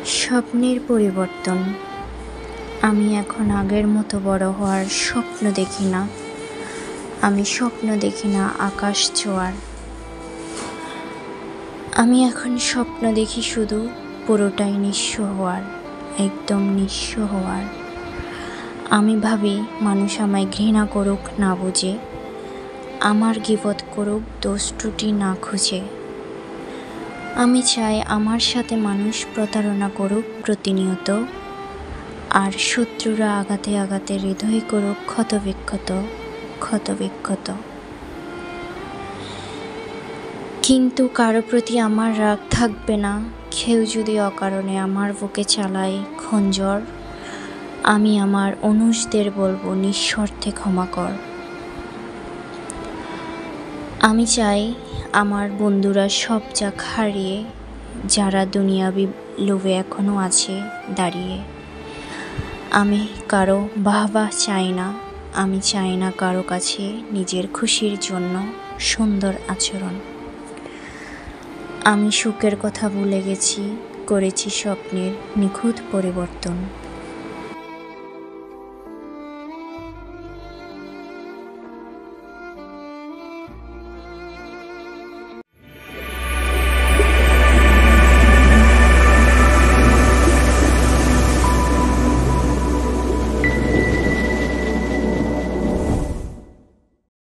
স্বপ্নের পরিবর্তন। আমি এখন আগের মতো বড় হওয়ার স্বপ্ন দেখি না। আমি স্বপ্ন দেখি না আকাশ ছোঁয়ার। আমি এখন স্বপ্ন দেখি শুধু পুরোটাই নিঃস্ব হওয়ার, একদম নিঃস্ব হওয়ার। আমি ভাবি মানুষ আমায় ঘৃণা করুক না বুঝে, আমার গীবত করুক দোষ ত্রুটি না খুঁজে। আমি চাই আমার সাথে মানুষ প্রতারণা করুক প্রতিনিয়ত, আর শত্রুরা আঘাতে আঘাতে হৃদয় করুক ক্ষতবিক্ষত ক্ষতবিক্ষত। কিন্তু কারো প্রতি আমার রাগ থাকবে না। কেউ যদি অকারণে আমার বুকে চালায় খঞ্জর, আমি আমার অনুজদের বলবো নিঃস্বার্থে ক্ষমা কর। আমি চাই আমার বন্ধুরা সব যাক হারিয়ে, যারা দুনিয়াবি লোভে এখনও আছে দাঁড়িয়ে। আমি কারো বাহবা চাই না। আমি চাই না কারো কাছে নিজের খুশির জন্য সুন্দর আচরণ। আমি সুখের কথা ভুলে গেছি, করেছি স্বপ্নের নিখুঁত পরিবর্তন।